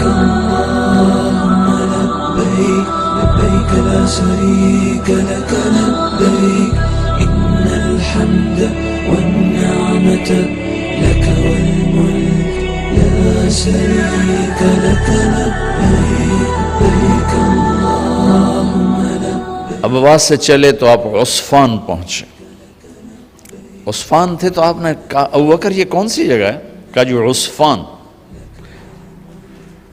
اللهم لبيك لبيك لا شريك لك لبيك إن الحمد والنعمة لك والملك لا شريك لك لبيك لبيك اللهم لبيك. اب آواز سے چلے تو آپ عصفان پہنچے. عصفان تھے تو آپ نے کہا ابو بکر یہ کون سی جگہ ہے؟ کہا جو عصفان.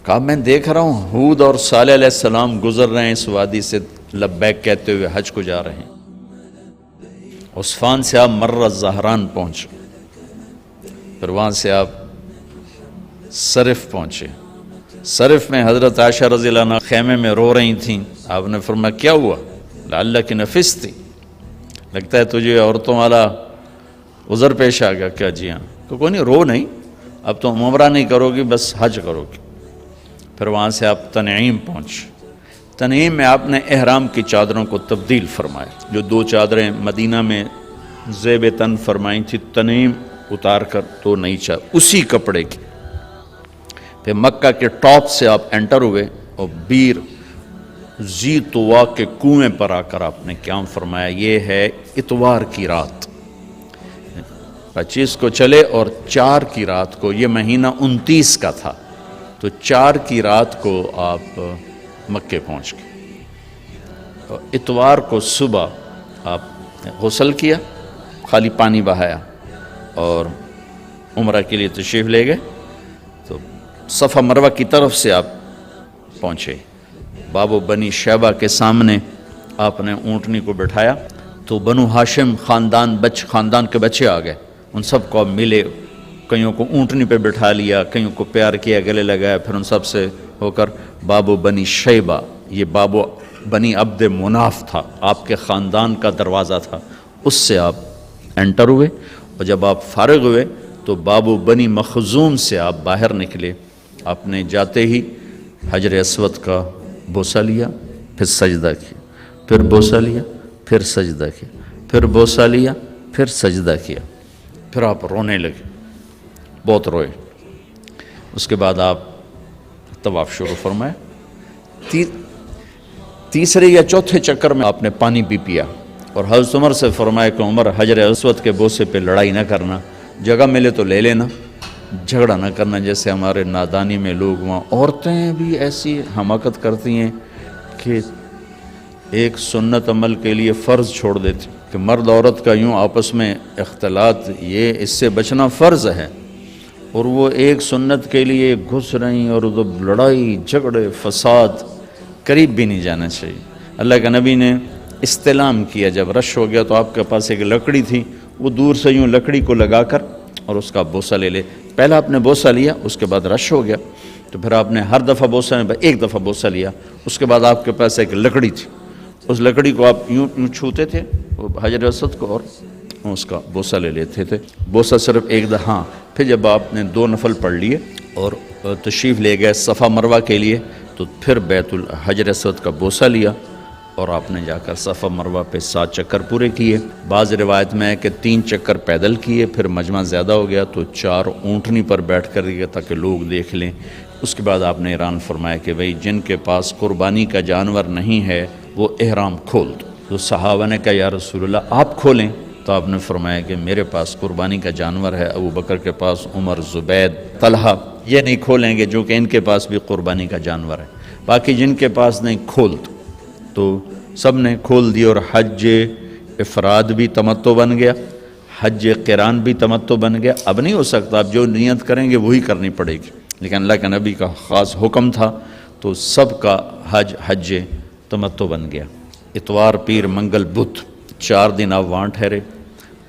کہا میں دیکھ رہا ہوں ہود اور صالح علیہ السلام گزر رہے ہیں اس وادی سے لبیک کہتے ہوئے حج کو جا رہے ہیں. عصفان سے آپ مر الزہران پہنچے، پھر وہاں سے آپ صرف پہنچے. صرف میں حضرت عائشہ رضی اللہ عنہ خیمے میں رو رہی تھیں. آپ نے فرمایا کیا ہوا؟ لعلک نفستی، لگتا ہے تجھے عورتوں والا عذر پیش آ گیا. کیا؟ جی ہاں. تو کوئی نہیں، رو نہیں، اب تو عمرہ نہیں کرو گی، بس حج کرو گی. پھر وہاں سے آپ تنعیم پہنچے. تنعیم میں آپ نے احرام کی چادروں کو تبدیل فرمایا. جو 2 چادریں مدینہ میں زیب تن فرمائی تھی، تنعیم اتار کر 2 نئی چادر اسی کپڑے کی. پھر مکہ کے ٹاپ سے آپ انٹر ہوئے اور بیر زی طوا کے کنویں پر آ کر آپ نے قیام فرمایا. یہ ہے اتوار کی رات. 25 کو چلے اور 4 کی رات کو، یہ مہینہ 29 کا تھا، تو 4 کی رات کو آپ مکے پہنچ گئے. اتوار کو صبح آپ نے غسل کیا، خالی پانی بہایا اور عمرہ کے لیے تشریف لے گئے. تو صفا مروہ کی طرف سے آپ پہنچے. باب و بنی شیبہ کے سامنے آپ نے اونٹنی کو بٹھایا تو بنو ہاشم خاندان کے بچے آ گئے. ان سب کو آپ ملے، کئیوں کو اونٹنی پہ بٹھا لیا، کئیوں کو پیار کیا، گلے لگایا. پھر ان سب سے ہو کر باب و بنی شیبہ، یہ باب و بنی عبد مناف تھا، آپ کے خاندان کا دروازہ تھا، اس سے آپ انٹر ہوئے. اور جب آپ فارغ ہوئے تو باب و بنی مخزوم سے آپ باہر نکلے. آپ نے جاتے ہی حجر اسود کا بوسہ لیا، پھر سجدہ کیا، پھر بوسہ لیا، پھر سجدہ کیا، پھر بوسہ لیا، پھر سجدہ کیا. پھر آپ رونے لگے، بہت روئے. اس کے بعد آپ طواف شروع فرمائے. تیسرے یا چوتھے چکر میں آپ نے پانی بھی پیا اور حضرت عمر سے فرمایا کہ عمر حجر اسود کے بوسے پہ لڑائی نہ کرنا، جگہ ملے تو لے لینا، جھگڑا نہ کرنا. جیسے ہمارے نادانی میں لوگ وہاں عورتیں بھی ایسی حماقت کرتی ہیں کہ ایک سنت عمل کے لیے فرض چھوڑ دیتی کہ مرد عورت کا یوں آپس میں اختلاط، یہ اس سے بچنا فرض ہے، اور وہ ایک سنت کے لیے گھس رہی اور لڑائی جھگڑے فساد، قریب بھی نہیں جانا چاہیے. اللہ کے نبی نے استلام کیا. جب رش ہو گیا تو آپ کے پاس ایک لکڑی تھی، وہ دور سے یوں لکڑی کو لگا کر اور اس کا بوسہ لے لے. پہلا آپ نے بوسہ لیا، اس کے بعد رش ہو گیا تو پھر آپ نے ہر دفعہ بوسہ ایک دفعہ بوسہ لیا. اس کے بعد آپ کے پاس ایک لکڑی تھی، اس لکڑی کو آپ یوں چھوتے تھے حجر اسود کو اور اس کا بوسہ لے لیتے تھے. بوسہ صرف ایک دفعہ. پھر جب آپ نے 2 نفل پڑھ لیے اور تشریف لے گئے صفا مروہ کے لیے تو پھر بیت الحجر اسود کا بوسہ لیا اور آپ نے جا کر صفا مروہ پہ 7 چکر پورے کیے. بعض روایت میں ہے کہ 3 چکر پیدل کیے، پھر مجمع زیادہ ہو گیا تو 4 اونٹنی پر بیٹھ کر گئے تاکہ لوگ دیکھ لیں. اس کے بعد آپ نے اعلان فرمایا کہ بھئی جن کے پاس قربانی کا جانور نہیں ہے وہ احرام کھول دو. تو صحابہ نے کہا یا رسول اللہ آپ کھولیں. تو آپ نے فرمایا کہ میرے پاس قربانی کا جانور ہے، ابو بکر کے پاس، عمر، زبید، طلحہ یہ نہیں کھولیں گے جو کہ ان کے پاس بھی قربانی کا جانور ہے، باقی جن کے پاس نہیں کھول دو. تو سب نے کھول دی اور حج افراد بھی تمتع بن گیا، حج قران بھی تمتع بن گیا. اب نہیں ہو سکتا، اب جو نیت کریں گے وہی کرنی پڑے گی، لیکن اللہ کے نبی کا خاص حکم تھا تو سب کا حج تمتع بن گیا. اتوار، پیر، منگل، بدھ 4 دن آپ وہاں ٹھہرے.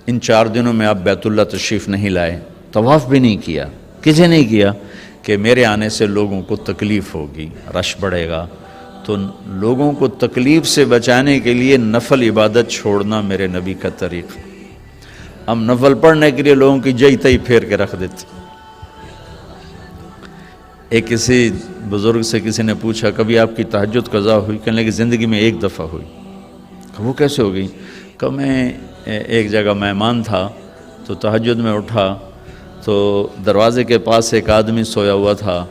ان 4 دنوں میں آپ بیت اللہ تشریف نہیں لائے، طواف بھی نہیں کیا. کسی نہیں کیا کہ میرے آنے سے لوگوں کو تکلیف ہوگی، رش بڑھے گا. تو لوگوں کو تکلیف سے بچانے کے لیے نفل عبادت چھوڑنا میرے نبی کا طریقہ. ہم نفل پڑھنے کے لیے لوگوں کی جئی تئی پھیر کے رکھ دیتے. ایک کسی بزرگ سے کسی نے پوچھا کبھی آپ کی تہجد قضا ہوئی؟ کہنے لگے زندگی میں 1 دفعہ ہوئی. وہ کیسے ہو گئی؟ کہ میں ایک جگہ مہمان تھا تو تہجد میں اٹھا تو دروازے کے پاس ایک آدمی سویا ہوا تھا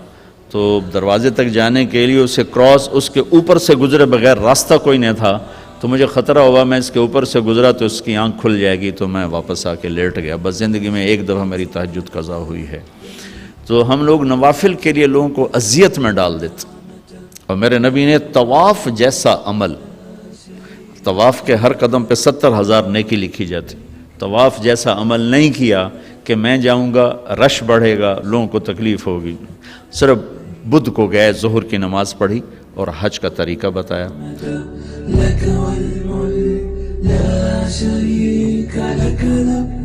تو دروازے تک جانے کے لیے اسے کراس اس کے اوپر سے گزرے بغیر راستہ کوئی نہیں تھا، تو مجھے خطرہ ہوا میں اس کے اوپر سے گزرا تو اس کی آنکھ کھل جائے گی، تو میں واپس آ کے لیٹ گیا۔ بس زندگی میں ایک دفعہ میری تہجد قضا ہوئی ہے۔ تو ہم لوگ نوافل کے لیے لوگوں کو اذیت میں ڈال دیتے، اور میرے نبی نے طواف جیسا عمل، طواف کے ہر قدم پہ 70,000 نیکی لکھی جاتی، طواف جیسا عمل نہیں کیا کہ میں جاؤں گا رش بڑھے گا لوگوں کو تکلیف ہوگی۔ صرف بدھ کو گئے، ظہر کی نماز پڑھی اور حج کا طریقہ بتایا۔ لك والملك لا شريك لك